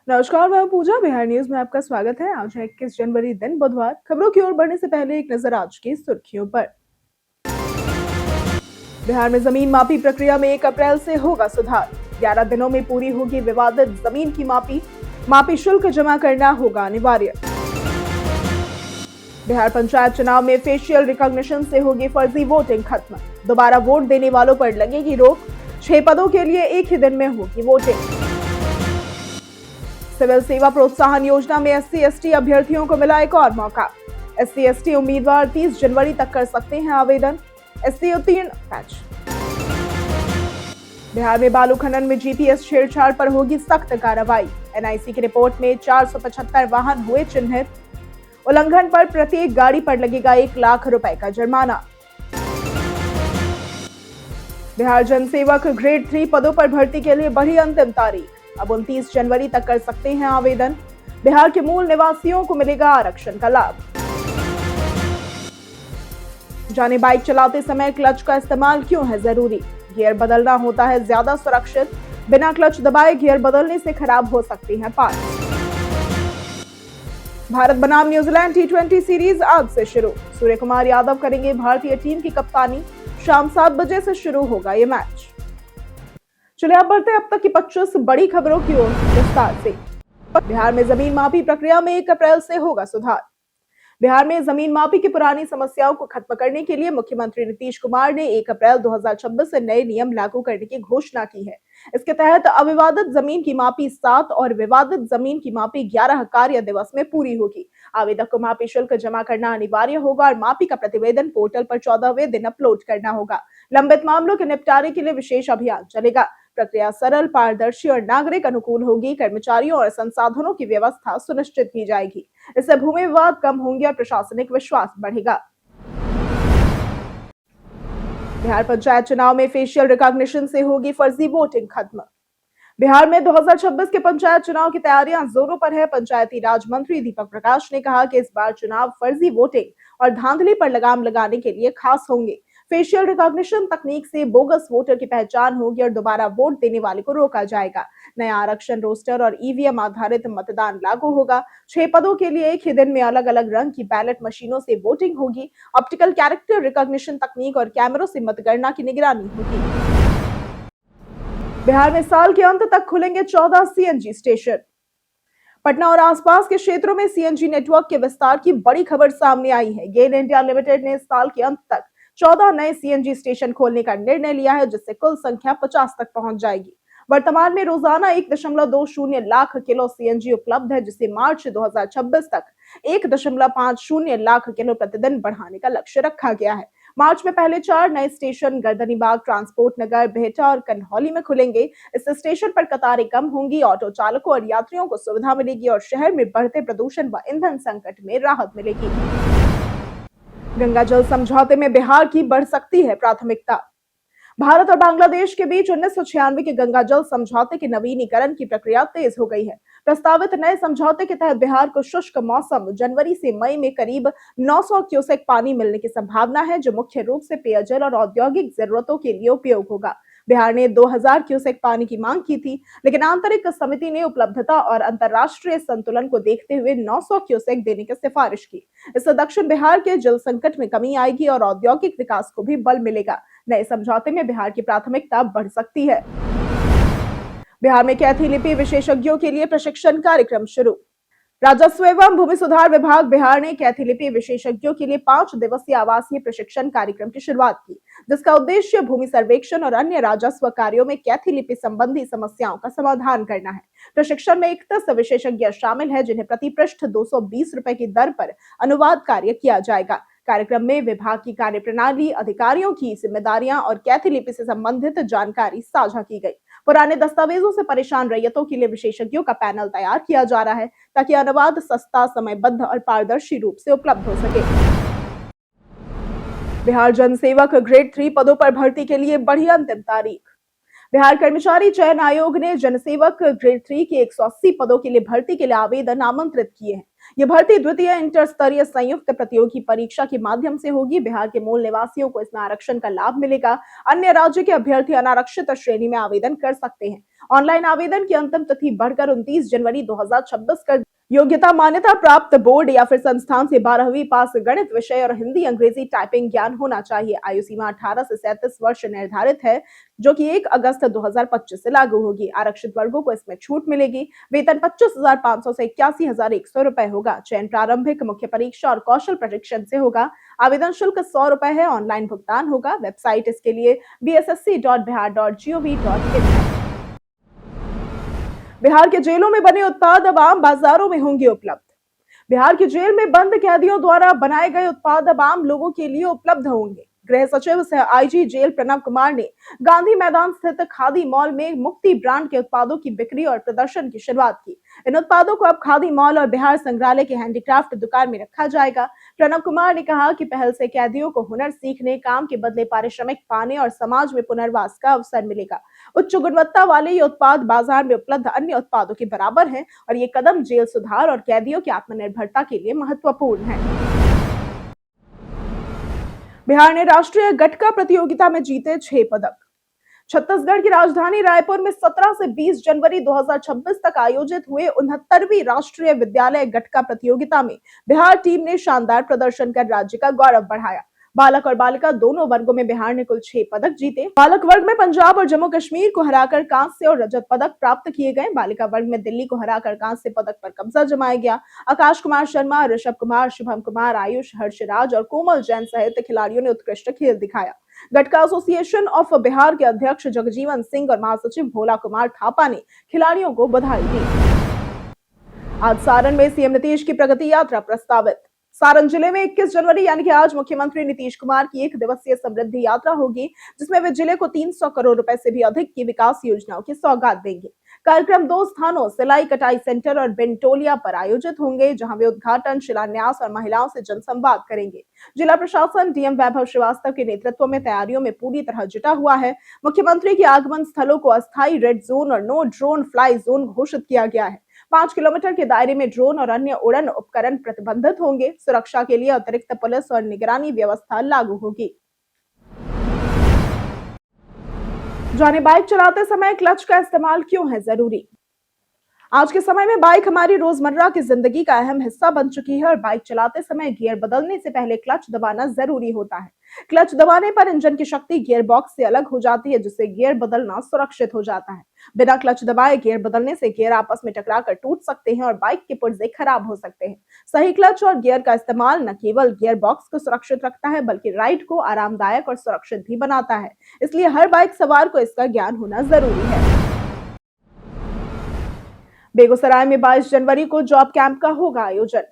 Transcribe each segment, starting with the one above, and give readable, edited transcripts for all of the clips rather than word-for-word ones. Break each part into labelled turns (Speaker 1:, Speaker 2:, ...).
Speaker 1: नमस्कार, मैं हूं पूजा। बिहार न्यूज में आपका स्वागत है। आज है 21 जनवरी, दिन बुधवार। खबरों की ओर बढ़ने से पहले एक नजर आज की सुर्खियों पर। बिहार में जमीन मापी प्रक्रिया में 1 अप्रैल से होगा सुधार। 11 दिनों में पूरी होगी विवादित जमीन की मापी। मापी शुल्क जमा करना होगा अनिवार्य। बिहार पंचायत चुनाव में फेशियल रिकॉग्निशन से होगी फर्जी वोटिंग खत्म। दोबारा वोट देने वालों पर लगेगी रोक। 6 पदों के लिए एक ही दिन में होगी वोटिंग। सिविल सेवा प्रोत्साहन योजना में SC/ST अभ्यर्थियों को मिला एक और मौका। SC/ST उम्मीदवार 30 जनवरी तक कर सकते हैं आवेदन। SC उत्तीर्ण बैच। बिहार में बालू खनन में GPS छेड़छाड़ पर होगी सख्त कार्रवाई। NIC की रिपोर्ट में 475 वाहन हुए चिन्हित। उल्लंघन पर प्रत्येक गाड़ी पर लगेगा 1 लाख रुपए का जुर्माना। बिहार जनसेवक ग्रेड 3 पदों पर भर्ती के लिए बढ़ी अंतिम तारीख। अब 29 जनवरी तक कर सकते हैं आवेदन। बिहार के मूल निवासियों को मिलेगा आरक्षण का लाभ। जाने बाइक चलाते समय क्लच का इस्तेमाल क्यों है जरूरी। गियर बदलना होता है ज्यादा सुरक्षित। बिना क्लच दबाए गियर बदलने से खराब हो सकती हैं पार्ट्स। भारत बनाम न्यूजीलैंड T20 सीरीज आज से शुरू। सूर्य कुमार यादव करेंगे भारतीय टीम की कप्तानी। शाम 7 बजे से शुरू होगा ये मैच। चलिए अब बढ़ते हैं अब तक की 25 बड़ी खबरों की ओर विस्तार से। बिहार में जमीन मापी प्रक्रिया में 1 अप्रैल से होगा सुधार। बिहार में जमीन मापी की पुरानी समस्याओं को खत्म करने के लिए मुख्यमंत्री नीतीश कुमार ने 1 अप्रैल 2026 से नए नियम लागू करने की घोषणा की है। इसके तहत अविवादित जमीन की मापी 7 और विवादित जमीन की मापी 11 कार्य दिवस में पूरी होगी। आवेदक को मापी शुल्क जमा करना अनिवार्य होगा और मापी का प्रतिवेदन पोर्टल पर 14वें दिन अपलोड करना होगा। लंबित मामलों के निपटारे के लिए विशेष अभियान चलेगा। प्रक्रिया सरल, पारदर्शी और नागरिक अनुकूल होगी। कर्मचारियों और संसाधनों की व्यवस्था सुनिश्चित की जाएगी। इससे भूमि विवाद कम होंगे और प्रशासनिक विश्वास बढ़ेगा। बिहार पंचायत चुनाव में फेशियल रिकॉग्निशन से होगी फर्जी वोटिंग खत्म। बिहार में 2026 के पंचायत चुनाव की तैयारियां जोरों पर है। पंचायती राज मंत्री दीपक प्रकाश ने कहा कि इस बार चुनाव फर्जी वोटिंग और धांधली पर लगाम लगाने के लिए खास होंगे। फेशियल रिकॉग्निशन तकनीक से बोगस वोटर की पहचान होगी और दोबारा वोट देने वाले को रोका जाएगा। नया आरक्षण रोस्टर और EVM आधारित मतदान लागू होगा। 6 पदों के लिए एक ही दिन में अलग अलग रंग की बैलेट मशीनों से वोटिंग होगी। ऑप्टिकल कैरेक्टर रिकॉग्निशन तकनीक और कैमरों से मतगणना की निगरानी होगी। बिहार में साल के अंत तक खुलेंगे 14 CNG स्टेशन। पटना और आसपास के क्षेत्रों में CNG नेटवर्क के विस्तार की बड़ी खबर सामने आई है। गेल इंडिया लिमिटेड ने साल के अंत तक 14 नए CNG स्टेशन खोलने का निर्णय लिया है, जिससे कुल संख्या 50 तक पहुंच जाएगी। वर्तमान में रोजाना 1.20 लाख किलो CNG उपलब्ध है, जिसे मार्च 2026 तक 1.50 लाख किलो प्रतिदिन बढ़ाने का लक्ष्य रखा गया है। मार्च में पहले 4 नए स्टेशन गर्दनीबाग, ट्रांसपोर्ट नगर, बिहटा और कन्हौली में खुलेंगे। इस स्टेशन पर कतारें कम होंगी, ऑटो चालकों और यात्रियों को सुविधा मिलेगी और शहर में बढ़ते प्रदूषण व ईंधन संकट में राहत मिलेगी। गंगा जल समझौते में बिहार की बढ़ सकती है प्राथमिकता। भारत और बांग्लादेश के बीच 1996 के गंगा जल समझौते के नवीनीकरण की प्रक्रिया तेज हो गई है। प्रस्तावित नए समझौते के तहत बिहार को शुष्क मौसम जनवरी से मई में करीब 900 क्यूसेक पानी मिलने की संभावना है, जो मुख्य रूप से पेयजल और औद्योगिक जरूरतों के लिए उपयोग होगा। बिहार ने 2000 क्यूसेक पानी की मांग की थी, लेकिन आंतरिक समिति ने उपलब्धता और अंतर्राष्ट्रीय संतुलन को देखते हुए 900 क्यूसेक देने की सिफारिश की। इससे दक्षिण बिहार के जल संकट में कमी आएगी और औद्योगिक विकास को भी बल मिलेगा। नए समझौते में बिहार की प्राथमिकता बढ़ सकती है। बिहार में कैथी लिपि विशेषज्ञों के लिए प्रशिक्षण कार्यक्रम शुरू। राजस्व एवं भूमि सुधार विभाग बिहार ने कैथी लिपि विशेषज्ञों के लिए 5 दिवसीय आवासीय प्रशिक्षण कार्यक्रम की शुरुआत की, जिसका उद्देश्य भूमि सर्वेक्षण और अन्य राजस्व कार्यों में कैथी लिपि संबंधी समस्याओं का समाधान करना है। प्रशिक्षण में 31 विशेषज्ञ शामिल है, जिन्हें प्रति पृष्ठ 220 रुपए की दर पर अनुवाद कार्य किया जाएगा। कार्यक्रम में विभाग की कार्यप्रणाली, अधिकारियों की जिम्मेदारियां और कैथी लिपि से संबंधित जानकारी साझा की गई। पुराने दस्तावेजों से परेशान रैयतों के लिए विशेषज्ञों का पैनल तैयार किया जा रहा है, ताकि अनुवाद सस्ता, समयबद्ध और पारदर्शी रूप से उपलब्ध हो सके। बिहार जनसेवक ग्रेड 3 पदों पर भर्ती के लिए बढ़ी अंतिम तारीख। बिहार कर्मचारी चयन आयोग ने जनसेवक ग्रेड 3 के 180 पदों के लिए भर्ती के लिए आवेदन आमंत्रित किए हैं। यह भर्ती द्वितीय इंटर स्तरीय संयुक्त प्रतियोगी परीक्षा के माध्यम से होगी। बिहार के मूल निवासियों को इसमें आरक्षण का लाभ मिलेगा। अन्य राज्य के अभ्यर्थी अनारक्षित श्रेणी में आवेदन कर सकते हैं। ऑनलाइन आवेदन की अंतिम तिथि बढ़कर 29 जनवरी 2026 कर योग्यता मान्यता प्राप्त बोर्ड या फिर संस्थान से 12वीं पास गणित विषय और हिंदी अंग्रेजी टाइपिंग ज्ञान होना चाहिए। आयु सीमा 18 से 37 वर्ष निर्धारित है, जो कि 1 अगस्त 2025 से लागू होगी। आरक्षित वर्गों को इसमें छूट मिलेगी। वेतन 25,500 से 81,100 रुपए होगा। चयन प्रारंभिक मुख्य परीक्षा और कौशल प्रशिक्षण से होगा। आवेदन शुल्क 100 रुपए है। ऑनलाइन भुगतान होगा। वेबसाइट इसके लिए bssc.bihar.gov.in है। बिहार के जेलों में बने उत्पाद अब आम बाजारों में होंगे उपलब्ध। बिहार की जेल में बंद कैदियों द्वारा बनाए गए उत्पाद अब आम लोगों के लिए उपलब्ध होंगे। गृह सचिव सह आईजी जेल प्रणव कुमार ने गांधी मैदान स्थित खादी मॉल में मुक्ति ब्रांड के उत्पादों की बिक्री और प्रदर्शन की शुरुआत की। इन उत्पादों को अब खादी मॉल और बिहार संग्रहालय के हैंडीक्राफ्ट दुकान में रखा जाएगा। प्रणव कुमार ने कहा कि पहल से कैदियों को हुनर सीखने, काम के बदले पारिश्रमिक पाने और समाज में पुनर्वास का अवसर मिलेगा। उच्च गुणवत्ता वाले ये उत्पाद बाजार में उपलब्ध अन्य उत्पादों के बराबर हैं और ये कदम जेल सुधार और कैदियों की आत्मनिर्भरता के लिए महत्वपूर्ण है। बिहार ने राष्ट्रीय गटका प्रतियोगिता में जीते 6 पदक। छत्तीसगढ़ की राजधानी रायपुर में 17 से 20 जनवरी 2026 तक आयोजित हुए 69वीं राष्ट्रीय विद्यालय गटका प्रतियोगिता में बिहार टीम ने शानदार प्रदर्शन कर राज्य का गौरव बढ़ाया। बालक और बालिका दोनों वर्गों में बिहार ने कुल 6 पदक जीते। बालक वर्ग में पंजाब और जम्मू कश्मीर को हराकर कांस्य और रजत पदक प्राप्त किए गए। बालिका वर्ग में दिल्ली को हराकर कांस्य पदक पर कब्जा जमाया गया। आकाश कुमार शर्मा, ऋषभ कुमार, शुभम कुमार, आयुष, हर्षराज और कोमल जैन सहित खिलाड़ियों ने उत्कृष्ट खेल दिखाया। गटका एसोसिएशन ऑफ बिहार के अध्यक्ष जगजीवन सिंह और महासचिव भोला कुमार थापा ने खिलाड़ियों को बधाई दी। आज सारण में सीएम नीतीश की प्रगति यात्रा प्रस्तावित। सारण जिले में 21 जनवरी यानी कि आज मुख्यमंत्री नीतीश कुमार की 1 दिवसीय समृद्धि यात्रा होगी, जिसमें वे जिले को 300 करोड़ रुपए से भी अधिक की विकास योजनाओं की सौगात देंगे। कार्यक्रम 2 स्थानों सिलाई कटाई सेंटर और बेंटोलिया पर आयोजित होंगे, जहां वे उद्घाटन, शिलान्यास और महिलाओं से जनसंवाद करेंगे। जिला प्रशासन डीएम वैभव श्रीवास्तव के नेतृत्व में तैयारियों में पूरी तरह जुटा हुआ है। मुख्यमंत्री के आगमन स्थलों को अस्थायी रेड जोन और नो ड्रोन फ्लाई जोन घोषित किया गया है। 5 किलोमीटर के दायरे में ड्रोन और अन्य उड़न उपकरण प्रतिबंधित होंगे। सुरक्षा के लिए अतिरिक्त पुलिस और निगरानी व्यवस्था लागू होगी। जाने बाइक चलाते समय क्लच का इस्तेमाल क्यों है जरूरी। आज के समय में बाइक हमारी रोजमर्रा की जिंदगी का अहम हिस्सा बन चुकी है और बाइक चलाते समय गियर बदलने से पहले क्लच दबाना जरूरी होता है। क्लच दबाने पर इंजन की शक्ति गियर बॉक्स से अलग हो जाती है, जिससे गियर बदलना सुरक्षित हो जाता है। बिना क्लच दबाए गियर बदलने से गियर आपस में टकराकर टूट सकते हैं और बाइक के पुर्जे खराब हो सकते हैं। सही क्लच और गियर का इस्तेमाल न केवल गियर बॉक्स को सुरक्षित रखता है, बल्कि राइड को आरामदायक और सुरक्षित भी बनाता है। इसलिए हर बाइक सवार को इसका ज्ञान होना जरूरी है। बेगूसराय में 22 जनवरी को जॉब कैंप का होगा आयोजन।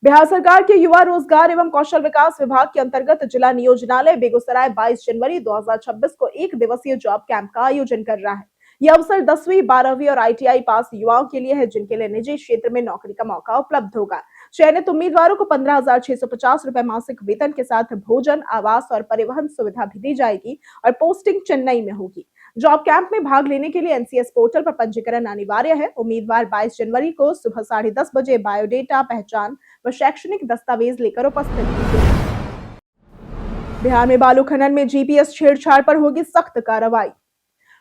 Speaker 1: बिहार सरकार के युवा रोजगार एवं कौशल विकास विभाग के अंतर्गत जिला नियोजनालय बेगूसराय 22 जनवरी 2026 को 1 दिवसीय जॉब कैंप का आयोजन कर रहा है। यह अवसर 10वीं, 12वीं और आईटीआई पास युवाओं के लिए है, जिनके लिए निजी क्षेत्र में नौकरी का मौका उपलब्ध होगा। चयनित उम्मीदवारों को 15,650 रुपए मासिक वेतन के साथ भोजन, आवास और परिवहन सुविधा भी दी जाएगी और पोस्टिंग चेन्नई में होगी। जॉब कैंप में भाग लेने के लिए एनसीएस पोर्टल पर पंजीकरण अनिवार्य है। उम्मीदवार 22 जनवरी को सुबह 10:30 बजे बायोडेटा, पहचान व शैक्षणिक दस्तावेज लेकर उपस्थित होंगे। बिहार में बालू खनन में जीपीएस छेड़छाड़ पर होगी सख्त कार्रवाई।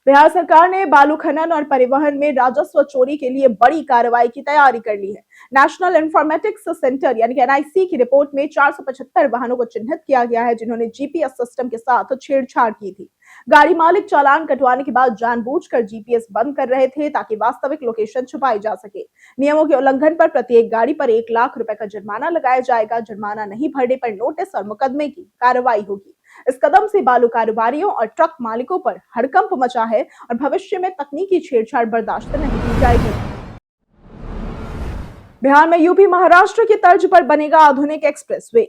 Speaker 1: बिहार सरकार ने बालू खनन और परिवहन में राजस्व चोरी के लिए बड़ी कार्रवाई की तैयारी कर ली है। नेशनल इंफॉर्मेटिक्स सेंटर यानी कि एनआईसी की रिपोर्ट में 475 वाहनों को चिन्हित किया गया है, जिन्होंने जीपीएस सिस्टम के साथ छेड़छाड़ की थी। गाड़ी मालिक चालान कटवाने के बाद जानबूझकर जीपीएस बंद कर रहे थे, ताकि वास्तविक लोकेशन छुपाई जा सके। नियमों के उल्लंघन पर प्रत्येक गाड़ी पर 1 लाख रुपए का जुर्माना लगाया जाएगा। जुर्माना नहीं भरने पर नोटिस और मुकदमे की कार्रवाई होगी। इस कदम से बालू कारोबारियों और ट्रक मालिकों पर हड़कंप मचा है और भविष्य में तकनीकी छेड़छाड़ बर्दाश्त नहीं की जाएगी। बिहार में यूपी महाराष्ट्र की तर्ज पर बनेगा आधुनिक एक्सप्रेसवे।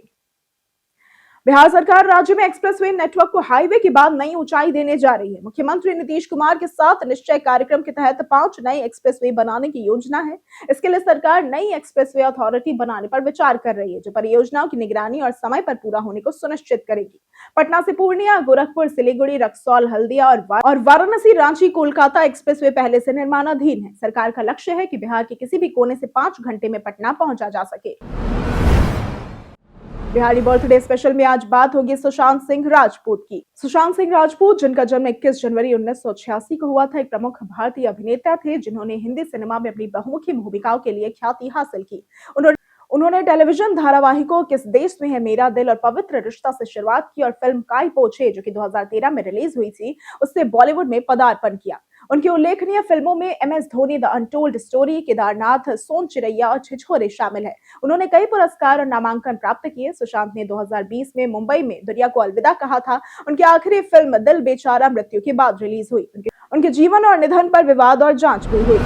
Speaker 1: बिहार सरकार राज्य में एक्सप्रेसवे नेटवर्क को हाईवे के बाद नई ऊंचाई देने जा रही है। मुख्यमंत्री नीतीश कुमार के साथ निश्चय कार्यक्रम के तहत 5 नए एक्सप्रेसवे बनाने की योजना है। इसके लिए सरकार नई एक्सप्रेसवे अथॉरिटी बनाने पर विचार कर रही है, जो परियोजनाओं की निगरानी और समय पर पूरा होने को सुनिश्चित करेगी। पटना से पूर्णिया, गोरखपुर, सिलीगुड़ी, रक्सौल, हल्दिया और वाराणसी, रांची, कोलकाता एक्सप्रेसवे पहले से निर्माणाधीन है। सरकार का लक्ष्य है कि बिहार के किसी भी कोने से 5 घंटे में पटना पहुंचा जा सके। बिहारी बर्थडे स्पेशल में आज बात होगी सुशांत सिंह राजपूत की। सुशांत सिंह राजपूत, जिनका जन्म 21 जनवरी 1986 को हुआ था, एक प्रमुख भारतीय अभिनेता थे जिन्होंने हिंदी सिनेमा में अपनी बहुमुखी भूमिकाओं के लिए ख्याति हासिल की। उन्होंने टेलीविजन धारावाहिकों किस देश में है मेरा दिल और पवित्र रिश्ता से शुरुआत की और फिल्म काई पो छे, जो कि 2013 में रिलीज हुई थी, उससे बॉलीवुड में पदार्पण किया। उनकी उल्लेखनीय फिल्मों में MS Dhoni, the untold story, Kedarnath, Son Chiriya और छिछोरे शामिल है। उन्होंने कई पुरस्कार और नामांकन प्राप्त किए। सुशांत ने 2020 में मुंबई में दुनिया को अलविदा कहा था। उनकी आखिरी फिल्म दिल बेचारा मृत्यु के बाद रिलीज हुई। उनके जीवन और निधन पर विवाद और जांच भी हुई।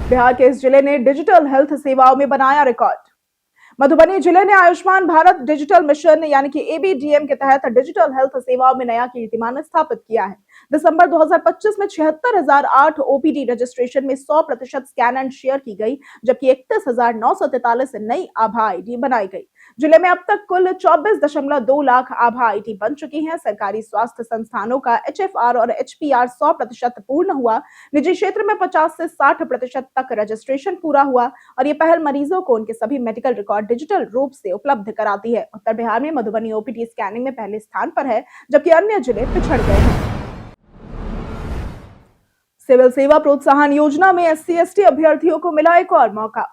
Speaker 1: बिहार के इस जिले ने डिजिटल हेल्थ सेवाओं में बनाया रिकॉर्ड। मधुबनी जिले ने आयुष्मान भारत डिजिटल मिशन यानी कि ABDM के तहत डिजिटल हेल्थ सेवाओं में नया कीर्तिमान स्थापित किया है। दिसंबर 2025 में 76,008 OPD रजिस्ट्रेशन में 100% स्कैन एंड शेयर की गई, जबकि 31,943 नई आभा ID बनाई गई। जिले में अब तक कुल 24.2 लाख आभा ID बन चुकी हैं। सरकारी स्वास्थ्य संस्थानों का HFR और HPR 100% पूर्ण हुआ। निजी क्षेत्र में 50 से 60% तक रजिस्ट्रेशन पूरा हुआ और ये पहल मरीजों को उनके सभी मेडिकल रिकॉर्ड डिजिटल रूप से उपलब्ध कराती है। उत्तर बिहार में मधुबनी OPD स्कैनिंग में पहले स्थान पर है, जबकि अन्य जिले पिछड़ गए हैं। सिविल सेवा प्रोत्साहन योजना में SC/ST अभ्यर्थियों को मिला एक और मौका।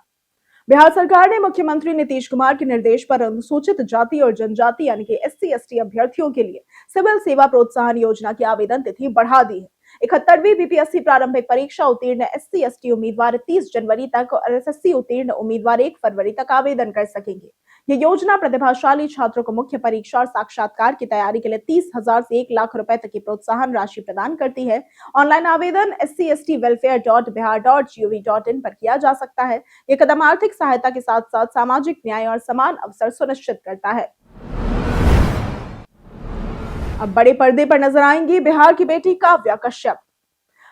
Speaker 1: बिहार सरकार ने मुख्यमंत्री नीतीश कुमार के निर्देश पर अनुसूचित जाति और जनजाति यानी कि SC/ST अभ्यर्थियों के लिए सिविल सेवा प्रोत्साहन योजना की आवेदन तिथि बढ़ा दी है। 71वीं BPSC प्रारंभिक परीक्षा उत्तीर्ण SC/ST उम्मीदवार 30 जनवरी तक और SSC उत्तीर्ण उम्मीदवार 1 फरवरी तक आवेदन कर सकेंगे। ये योजना प्रतिभाशाली छात्रों को मुख्य परीक्षा और साक्षात्कार की तैयारी के लिए 30,000 से 1 लाख रुपए तक की प्रोत्साहन राशि प्रदान करती है। ऑनलाइन आवेदन scstwelfare.bihar.gov.in पर किया जा सकता है। ये कदम आर्थिक सहायता के साथ साथ सामाजिक न्याय और समान अवसर सुनिश्चित करता है। अब बड़े पर्दे पर नजर आएंगी बिहार की बेटी काव्या कश्यप।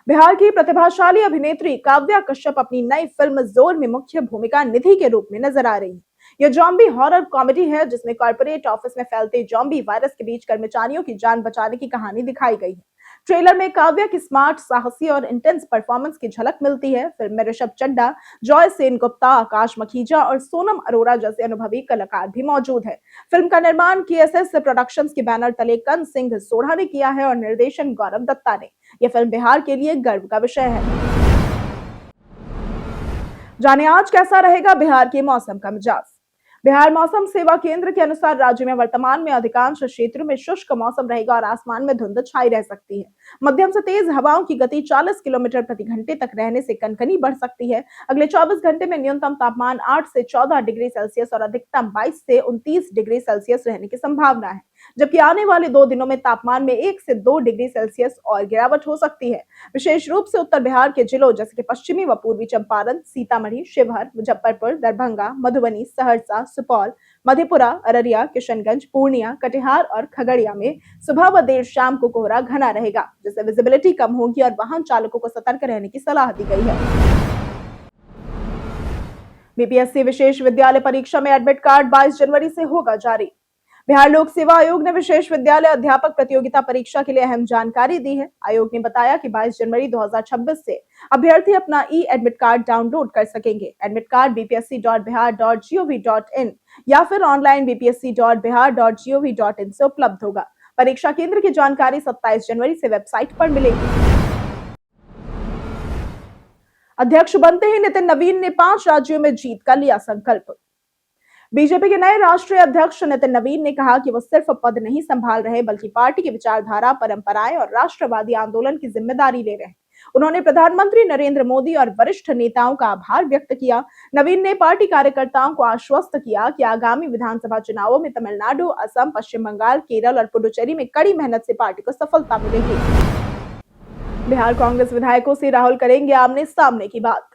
Speaker 1: बिहार की प्रतिभाशाली अभिनेत्री काव्या कश्यप अपनी नई फिल्म जोर में मुख्य भूमिका निधि के रूप में नजर आ रही है। यह जॉम्बी हॉरर कॉमेडी है, जिसमें कॉर्पोरेट ऑफिस में फैलते जॉम्बी वायरस के बीच कर्मचारियों की जान बचाने की कहानी दिखाई गई है। ट्रेलर में काव्या की स्मार्ट, साहसी और इंटेंस परफॉर्मेंस की झलक मिलती है। फिल्म में ऋषभ चड्ढा, जॉय सेनगुप्ता, आकाश मखीजा और सोनम अरोरा जैसे अनुभवी कलाकार भी मौजूद हैं। फिल्म का निर्माण KSS प्रोडक्शंस के बैनर तले कन सिंह सोढ़ा ने किया है और निर्देशन गौरव दत्ता ने। यह फिल्म बिहार के लिए गर्व का विषय है। जाने आज कैसा रहेगा बिहार के मौसम का मिजाज। बिहार मौसम सेवा केंद्र के अनुसार राज्य में वर्तमान में अधिकांश क्षेत्रों में शुष्क मौसम रहेगा और आसमान में धुंध छाई रह सकती है। मध्यम से तेज हवाओं की गति 40 किलोमीटर प्रति घंटे तक रहने से कनकनी बढ़ सकती है। अगले 24 घंटे में न्यूनतम तापमान 8 से 14 डिग्री सेल्सियस और अधिकतम 22 से 29 डिग्री सेल्सियस रहने की संभावना है, जबकि आने वाले 2 दिनों में तापमान में 1 से 2 डिग्री सेल्सियस और गिरावट हो सकती है। विशेष रूप से उत्तर बिहार के जिलों जैसे कि पश्चिमी व पूर्वी चंपारण, सीतामढ़ी, शिवहर, मुजफ्फरपुर, दरभंगा, मधुबनी, सहरसा, सुपौल, मधेपुरा, अररिया, किशनगंज, पूर्णिया, कटिहार और खगड़िया में सुबह व देर शाम को कोहरा घना रहेगा, जिससे विजिबिलिटी कम होगी और वाहन चालकों को सतर्क रहने की सलाह दी गई है। BPSC विशेष विद्यालय परीक्षा में एडमिट कार्ड 22 जनवरी से होगा जारी। बिहार लोक सेवा आयोग ने विशेष विद्यालय अध्यापक प्रतियोगिता परीक्षा के लिए अहम जानकारी दी है। आयोग ने बताया कि 22 जनवरी 2026 से अभ्यर्थी अपना एडमिट कार्ड डाउनलोड कर सकेंगे। एडमिट कार्ड bpsc.bihar.gov.in या फिर ऑनलाइन bpsc.bihar.gov.in से उपलब्ध होगा। परीक्षा केंद्र की जानकारी 27 जनवरी से वेबसाइट पर मिलेगी। अध्यक्ष बनते ही नितिन नवीन ने 5 राज्यों में जीत का लिया संकल्प। बीजेपी के नए राष्ट्रीय अध्यक्ष नितिन नवीन ने कहा कि वो सिर्फ पद नहीं संभाल रहे, बल्कि पार्टी की विचारधारा, परंपराएं और राष्ट्रवादी आंदोलन की जिम्मेदारी ले रहे हैं। उन्होंने प्रधानमंत्री नरेंद्र मोदी और वरिष्ठ नेताओं का आभार व्यक्त किया। नवीन ने पार्टी कार्यकर्ताओं को आश्वस्त किया कि आगामी विधानसभा चुनावों में तमिलनाडु, असम, पश्चिम बंगाल, केरल और पुडुचेरी में कड़ी मेहनत से पार्टी को सफलता मिलेगी। बिहार कांग्रेस विधायकों से राहुल करेंगे आमने सामने की बात।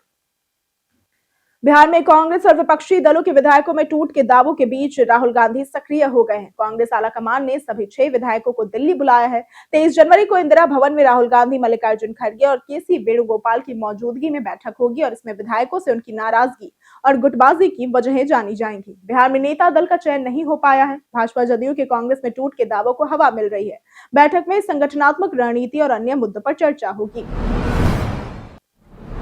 Speaker 1: बिहार में कांग्रेस और विपक्षी दलों के विधायकों में टूट के दावों के बीच राहुल गांधी सक्रिय हो गए हैं। कांग्रेस आलाकमान ने सभी 6 विधायकों को दिल्ली बुलाया है। 23 जनवरी को इंदिरा भवन में राहुल गांधी, मल्लिकार्जुन खड़गे और केसी वेणुगोपाल की मौजूदगी में बैठक होगी और इसमें विधायकों से उनकी नाराजगी और गुटबाजी की वजहें जानी जाएंगी। बिहार में नेता दल का चयन नहीं हो पाया है। भाजपा जदयू के कांग्रेस में टूट के दावों को हवा मिल रही है। बैठक में संगठनात्मक रणनीति और अन्य मुद्दों पर चर्चा होगी।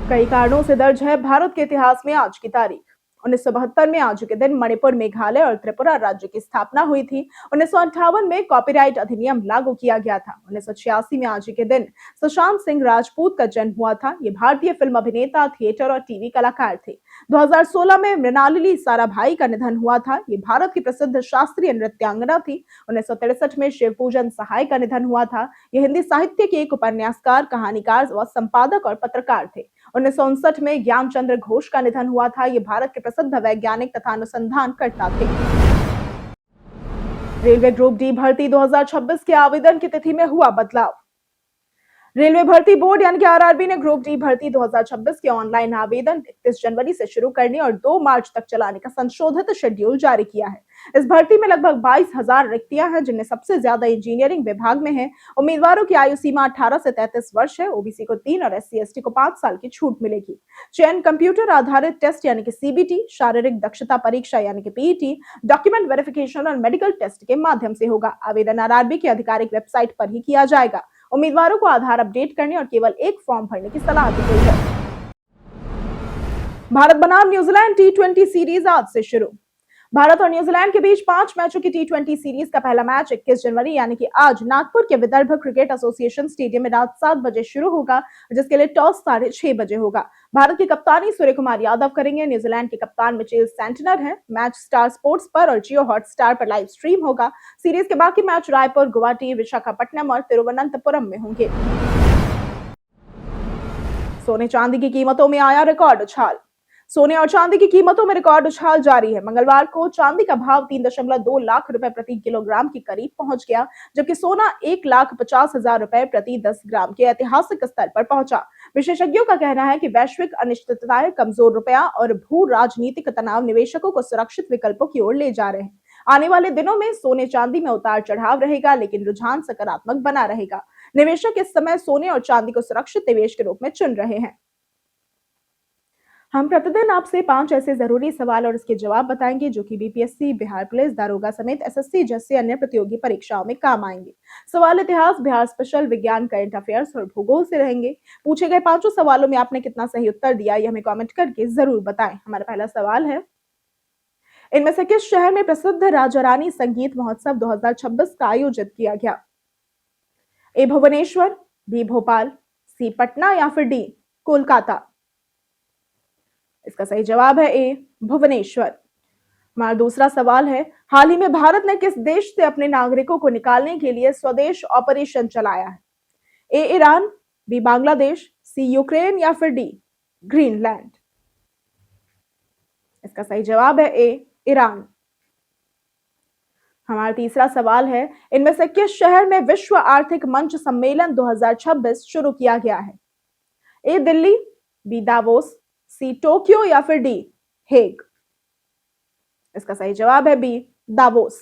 Speaker 1: कई कारणों से दर्ज है भारत के इतिहास में आज की तारीख। 1972 में आज के दिन मणिपुर, मेघालय और त्रिपुरा राज्य की स्थापना हुई थी। 1958 में कॉपीराइट अधिनियम लागू किया गया था। 1986 में आज के दिन सुशांत सिंह राजपूत का जन्म हुआ था। ये भारतीय फिल्म अभिनेता, थिएटर और टीवी कलाकार थे। 2016 में मृणालिनी साराभाई का निधन हुआ था। ये भारत की प्रसिद्ध शास्त्रीय नृत्यांगना थी। 1963 में शिव पूजन सहाय का निधन हुआ था। ये हिंदी साहित्य के एक उपन्यासकार, कहानीकार व संपादक और पत्रकार थे। 1959 में ज्ञानचंद्र घोष का निधन हुआ था। ये भारत के प्रसिद्ध वैज्ञानिक तथा अनुसंधानकर्ता थे। रेलवे ग्रुप डी भर्ती 2026 के आवेदन की तिथि में हुआ बदलाव। रेलवे भर्ती बोर्ड यानी कि आरआरबी ने ग्रुप डी भर्ती 2026 के ऑनलाइन आवेदन 31 जनवरी से शुरू करने और 2 मार्च तक चलाने का संशोधित शेड्यूल जारी किया है। इस भर्ती में लगभग 22,000 रिक्तियां हैं, जिनमें सबसे ज्यादा इंजीनियरिंग विभाग में है। उम्मीदवारों की आयु सीमा 18 से 33 वर्ष है। ओबीसी को 3 और SC/ST को 5 साल की छूट मिलेगी। चयन कंप्यूटर आधारित टेस्ट यानी कि CBT, शारीरिक दक्षता परीक्षा यानी कि PET, डॉक्यूमेंट वेरिफिकेशन और मेडिकल टेस्ट के माध्यम से होगा। आवेदन आरआरबी की आधिकारिक वेबसाइट पर ही किया जाएगा। उम्मीदवारों को आधार अपडेट करने और केवल एक फॉर्म भरने की सलाह दी गई है। भारत बनाम न्यूजीलैंड T20 सीरीज आज से शुरू। भारत और न्यूजीलैंड के बीच 5 मैचों की T20 सीरीज का पहला मैच 21 जनवरी यानी कि आज नागपुर के विदर्भ क्रिकेट एसोसिएशन स्टेडियम में रात 7 बजे शुरू होगा, जिसके लिए टॉस 6:30 बजे होगा। भारत की कप्तानी सूर्य कुमार यादव करेंगे। न्यूजीलैंड के कप्तान मिचेल सेंटनर हैं। मैच स्टार स्पोर्ट्स पर और जियो हॉटस्टार पर लाइव स्ट्रीम होगा। सीरीज के बाकी मैच रायपुर, गुवाहाटी, विशाखापट्टनम और तिरुवनंतपुरम में होंगे। सोने चांदी की कीमतों में आया रिकॉर्ड उछाल। सोने और चांदी की कीमतों में रिकॉर्ड उछाल जारी है। मंगलवार को चांदी का भाव 3.2 लाख रुपए प्रति किलोग्राम के करीब पहुंच गया, जबकि सोना 1,50,000 रुपए प्रति 10 ग्राम के ऐतिहासिक स्तर पर पहुंचा। विशेषज्ञों का कहना है कि वैश्विक अनिश्चितताएं, कमजोर रुपया और भू राजनीतिक तनाव निवेशकों को सुरक्षित विकल्पों की ओर ले जा रहे हैं। आने वाले दिनों में सोने चांदी में उतार चढ़ाव रहेगा, लेकिन रुझान सकारात्मक बना रहेगा। निवेशक इस समय सोने और चांदी को सुरक्षित निवेश के रूप में चुन रहे हैं। हम प्रतिदिन आपसे 5 ऐसे जरूरी सवाल और उसके जवाब बताएंगे जो कि बीपीएससी, बिहार पुलिस, दारोगा समेत एसएससी जैसे अन्य प्रतियोगी परीक्षाओं में काम आएंगे। सवाल इतिहास, बिहार स्पेशल, विज्ञान, करंट अफेयर्स और भूगोल से रहेंगे। पूछे गए 5 सवालों में आपने कितना सही उत्तर दिया, ये हमें कमेंट करके जरूर बताएं। हमारा पहला सवाल है, इनमें से किस शहर में प्रसिद्ध राजा रानी संगीत महोत्सव 2026 का आयोजित किया गया? ए भुवनेश्वर, बी भोपाल, सी पटना या फिर डी कोलकाता? इसका सही जवाब है ए भुवनेश्वर। हमारा दूसरा सवाल है, हाल ही में भारत ने किस देश से अपने नागरिकों को निकालने के लिए स्वदेश ऑपरेशन चलाया है? ए ईरान, बी बांग्लादेश, सी यूक्रेन या फिर डी ग्रीनलैंड? इसका सही जवाब है ए ईरान। हमारा तीसरा सवाल है, इनमें से किस शहर में विश्व आर्थिक मंच सम्मेलन 2026 शुरू किया गया है? A Delhi, B Davos, C Tokyo या फिर डी हेग? इसका सही जवाब है बी दावोस।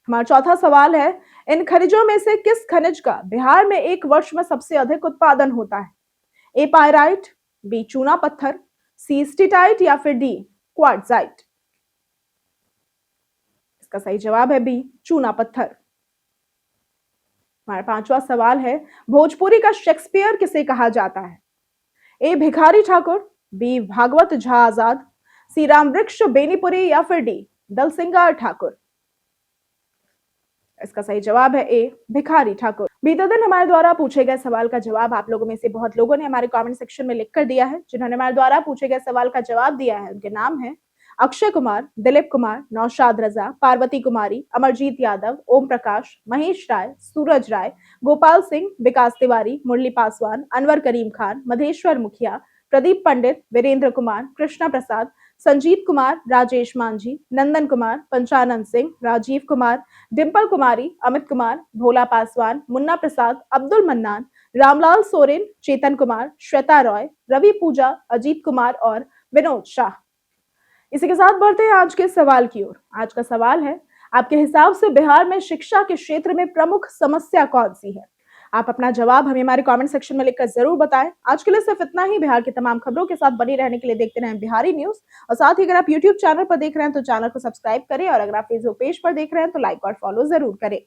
Speaker 1: हमारा चौथा सवाल है, इन खनिजों में से किस खनिज का बिहार में एक वर्ष में सबसे अधिक उत्पादन होता है? ए पायराइट, बी चूना पत्थर, सी स्टीटाइट या फिर डी क्वार्ट्जाइट? इसका सही जवाब है बी चूना पत्थर। हमारा पांचवा सवाल है, भोजपुरी का शेक्सपियर किसे कहा जाता है? ए भिखारी ठाकुर, बी भागवत झा आजाद, सी रामवृक्ष बेनीपुरी या फिर डी दलसिंगार ठाकुर? इसका सही जवाब है ए भिखारी ठाकुर। बीते दिन हमारे द्वारा पूछे गए सवाल का जवाब आप लोगों में से बहुत लोगों ने हमारे कमेंट सेक्शन में लिखकर दिया है। जिन्होंने हमारे द्वारा पूछे गए सवाल का जवाब दिया है उनके नाम है अक्षय कुमार, दिलीप कुमार, नौशाद रजा, पार्वती कुमारी, अमरजीत यादव, ओम प्रकाश, महेश राय, सूरज राय, गोपाल सिंह, विकास तिवारी, मुरली पासवान, अनवर करीम खान, मधेश्वर मुखिया, प्रदीप पंडित, वीरेंद्र कुमार, कृष्णा प्रसाद, संजीत कुमार, राजेश मांझी, नंदन कुमार, पंचानंद सिंह, राजीव कुमार, डिंपल कुमारी, अमित कुमार, भोला पासवान, मुन्ना प्रसाद, अब्दुल मन्नान, रामलाल सोरेन, चेतन कुमार, श्वेता रॉय, रवि पूजा, अजीत कुमार और विनोद शाह। इसी के साथ बढ़ते हैं आज के सवाल की ओर। आज का सवाल है, आपके हिसाब से बिहार में शिक्षा के क्षेत्र में प्रमुख समस्या कौन सी है? आप अपना जवाब हमें हमारे कमेंट सेक्शन में लिखकर जरूर बताएं। आज के लिए सिर्फ इतना ही। बिहार की तमाम खबरों के साथ बने रहने के लिए देखते रहें बिहारी न्यूज। और साथ ही अगर आप यूट्यूब चैनल पर देख रहे हैं तो चैनल को सब्सक्राइब करें, और अगर आप फेसबुक पेज पर देख रहे हैं तो लाइक और फॉलो जरूर करें।